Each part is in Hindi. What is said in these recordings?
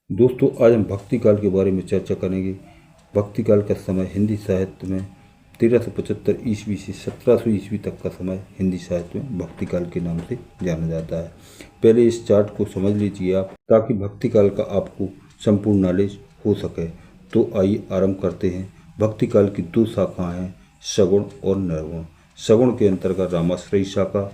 दोस्तों, आज हम भक्ति काल के बारे में चर्चा करेंगे। भक्ति काल का समय हिंदी साहित्य में 1375 ईस्वी से 1700 ईस्वी तक का समय हिंदी साहित्य में भक्ति काल के नाम से जाना जाता है। पहले इस चार्ट को समझ लीजिए आप, ताकि भक्ति काल का आपको संपूर्ण नॉलेज हो सके। तो आइए आरंभ करते हैं। भक्ति काल की दो शाखाएँ हैं, सगुण और निर्गुण। सगुण के अंतर्गत रामाश्रयी शाखा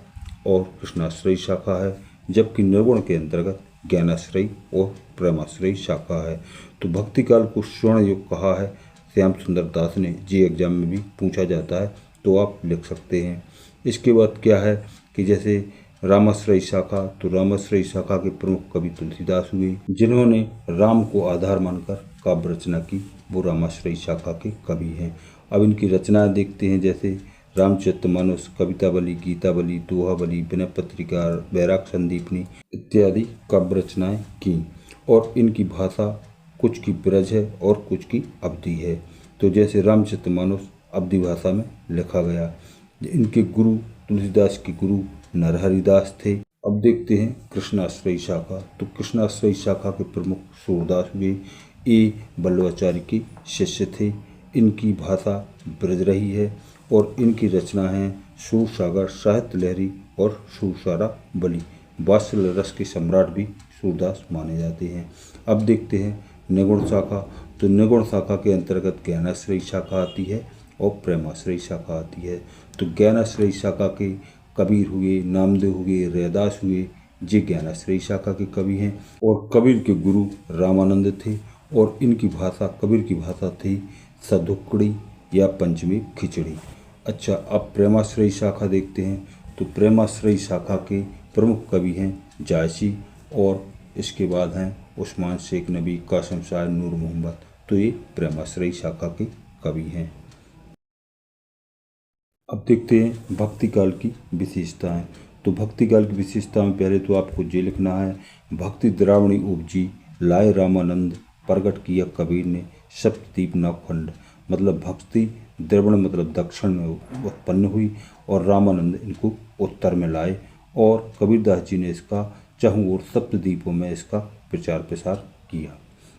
और कृष्णाश्रयी शाखा है, जबकि निर्गुण के अंतर्गत ज्ञानाश्रयी और प्रेमाश्रयी शाखा है। तो भक्ति काल को स्वर्ण युग कहा है। श्याम सुंदर दास ने जी एग्जाम में भी पूछा जाता है, तो आप लिख सकते हैं। इसके बाद क्या है कि जैसे रामाश्रयी शाखा, तो रामाश्रयी शाखा के प्रमुख कवि तुलसीदास हुए, जिन्होंने राम को आधार मानकर काव्य रचना की। वो रामाश्रयी शाखा के कवि हैं। अब इनकी रचनाएं देखते हैं, जैसे रामचरितमानस, कवितावली, गीतावली, दोहावली, विनय पत्रिका, बैराग संदीपनी इत्यादि काव्य रचनाएं की। और इनकी भाषा कुछ की ब्रज है और कुछ की अवधी है। तो जैसे रामचरितमानस अवधी भाषा में लिखा गया। इनके गुरु तुलसीदास के गुरु नरहरिदास थे। अब देखते हैं कृष्णाश्रयी शाखा। तो कृष्णाश्रयी शाखा के प्रमुख सूरदास हुए। ए बल्लवाचार्य के शिष्य थे। इनकी भाषा ब्रज रही है और इनकी रचना है सूरसागर, साहित्य लहरी और सूरसारा बली। वात्सल्य रस के सम्राट भी सूरदास माने जाते हैं। अब देखते हैं निगुण शाखा। तो निगुण शाखा के अंतर्गत ज्ञानाश्रयी शाखा आती है और प्रेमाश्रयी शाखा आती है। तो ज्ञानाश्रयी शाखा के कबीर हुए, नामदेव हुए, रैदास हुए, ये ज्ञानाश्रयी शाखा के कवि हैं। और कबीर के गुरु रामानंद थे और इनकी भाषा, कबीर की भाषा थी सधुकड़ी या पंचमी खिचड़ी। अच्छा, अब प्रेमाश्रयी शाखा देखते हैं। तो प्रेमाश्रयी शाखा के प्रमुख कवि हैं जायसी, और इसके बाद हैं उस्मान शेख नबी, कासिम शाह, नूर मोहम्मद। तो ये प्रेमाश्रयी शाखा के कवि हैं। अब देखते हैं भक्ति काल की विशेषताएं। तो भक्ति काल की विशेषता में पहले तो आपको ये लिखना है, भक्ति द्रावणी उपजी, लाए रामानंद, प्रकट किया कबीर ने, सप्तद्वीप नवखंड। मतलब भक्ति द्रवण मतलब दक्षिण में उत्पन्न हुई और रामानंद इनको उत्तर में लाए, और कबीरदास जी ने इसका चहुं ओर सप्तद्वीपों में इसका प्रचार प्रसार किया।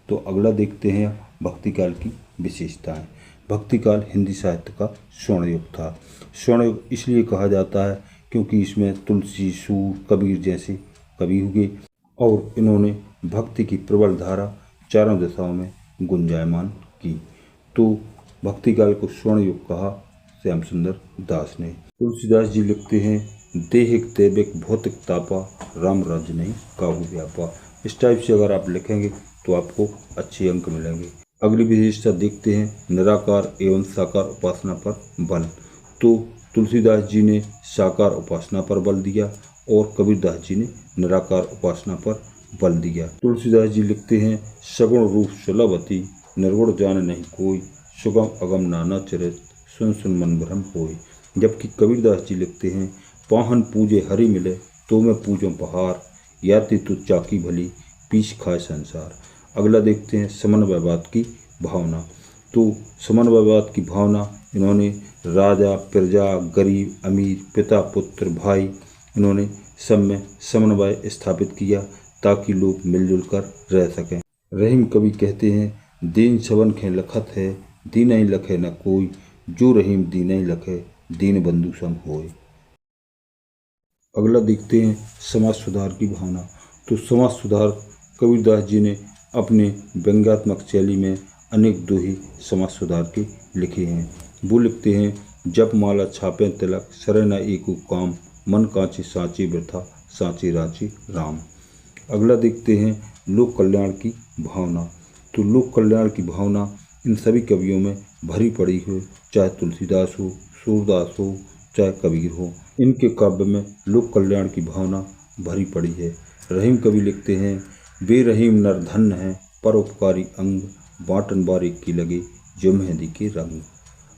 तो अगला देखते हैं भक्ति काल की विशेषताएं। भक्ति काल हिंदी साहित्य का स्वर्ण युग था। स्वर्ण युग इसलिए कहा जाता है क्योंकि इसमें तुलसी, सूर, कबीर जैसे कवि हुए और इन्होंने भक्ति की प्रबल धारा चारों दिशाओं में गुंजायमान की। तो भक्ति काल को स्वर्ण युग कहा श्याम सुंदर दास ने। तुलसीदास जी लिखते हैं, देहिक दैविक भौतिक तापा, राम राज्य नहीं काहू व्यापा। इस टाइप से अगर आप लिखेंगे तो आपको अच्छे अंक मिलेंगे। अगली विशेषता देखते हैं, निराकार एवं साकार उपासना पर बल। तो तुलसीदास जी ने साकार उपासना पर बल दिया और कबीरदास जी ने निराकार उपासना पर बल दिया। तुलसीदास जी लिखते हैं, सगुण रूप सुलभती, निर्गुण जान नहीं कोई, सुगम अगम नाना चरित, सुन सुन मन भ्रम होय। जबकि कबीरदास जी लिखते हैं, पाहन पूजे हरि मिले, तो मैं पूजों पहाड़, याति तु चाकी भली, पीछ खाए संसार। अगला देखते हैं समन्वयवाद की भावना। तो समन्वयवाद की भावना इन्होंने राजा, प्रजा, गरीब, अमीर, पिता, पुत्र, भाई, इन्होंने सब में समन्वय स्थापित किया ताकि लोग मिलजुल कर रह सकें। रहीम कवि कहते हैं, दीन सबन खे लखत है, दीन ही लखे न कोई, जो रहीम दीन ही लखे, दीन बंधु सम होय। अगला देखते हैं समाज सुधार की भावना। तो समाज सुधार कबीरदास जी ने अपने व्यंग्यात्मक शैली में अनेक दोहे समाज सुधार के लिखे हैं। वो लिखते हैं, जप माला छापे तिलक, सरे न एको काम, मन कांचे सांचे वृथा, सांचे रांचे राम। अगला देखते हैं लोक कल्याण की भावना। तो लोक कल्याण की भावना इन सभी कवियों में भरी पड़ी हो, चाहे तुलसीदास हो, सूरदास हो, चाहे कबीर हो। इनके काव्य में लोक कल्याण की भावना भरी पड़ी है। रहीम कवि लिखते हैं, बेरहीम नर धन्य है, परोपकारी अंग, बाटन बारीक की लगे, जो मेहंदी के रंग।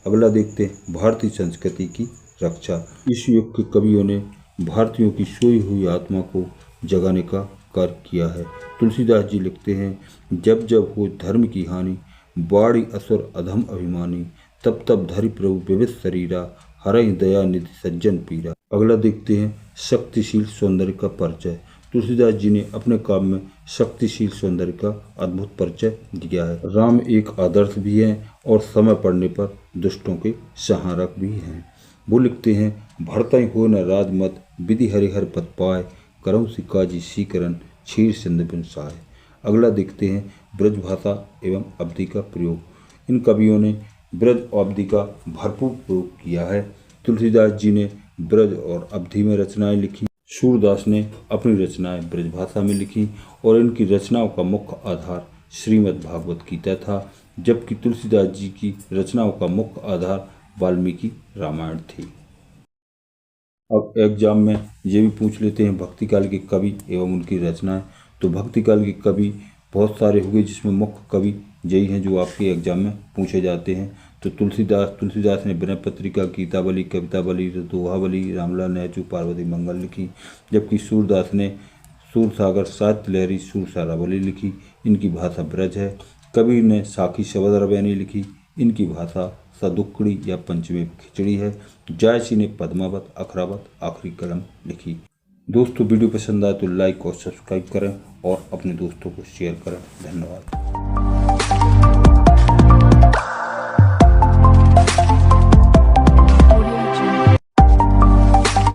अगला देखते हैं भारतीय संस्कृति की रक्षा। इस युग के कवियों ने भारतीयों की सोई हुई आत्मा को जगाने का कार्य किया है। तुलसीदास जी लिखते हैं, जब जब हो धर्म की हानि, बाड़ी असुर अधम अभिमानी, तब तब धरि प्रभु विविध शरीरा, हरहि दया निधि सज्जन पीरा। अगला देखते हैं शक्तिशील सौंदर्य का परिचय। तुलसीदास जी ने अपने काव्य में शक्तिशील सौंदर्य का अद्भुत परिचय दिया है। राम एक आदर्श भी हैं और समय पड़ने पर दुष्टों के संहारक भी हैं। वो लिखते हैं, भरतई हो न राजमत विधि हरिहर पद पाए, करहु सिकाजी सीकरन क्षीर सिंधु बिन साय। अगला देखते हैं ब्रज भाषा एवं अवधि का प्रयोग। इन कवियों ने ब्रज और अवधि का भरपूर प्रयोग किया है। तुलसीदास जी ने ब्रज और अवधि में रचनाएं लिखी, सूरदास ने अपनी रचनाएं ब्रजभाषा में लिखी और इनकी रचनाओं का मुख्य आधार श्रीमद् भागवत गीता था, जबकि तुलसीदास जी की रचनाओं का मुख्य आधार वाल्मीकि रामायण थी। अब एग्जाम में ये भी पूछ लेते हैं भक्ति काल के कवि एवं उनकी रचनाएं। तो भक्ति काल के कवि बहुत सारे हुए, जिसमें मुख्य कवि यही हैं जो आपके एग्जाम में पूछे जाते हैं। तो तुलसीदास ने विनय पत्रिका, गीतावली, कवितावली, दोहावली, रामलाल नेहचू, पार्वती मंगल लिखी, जबकि सूरदास ने सूरसागर, साहित्य लहरी, सूरसारावली लिखी। इनकी भाषा ब्रज है। कबीर ने साखी शबद रवैनी लिखी। इनकी भाषा सदुक्कड़ी या पंचमी खिचड़ी है। जायसी ने पद्मावत, अखरावत, आखिरी कलम लिखी। दोस्तों, वीडियो पसंद आए तो लाइक और सब्सक्राइब करें और अपने दोस्तों को शेयर करें। धन्यवाद।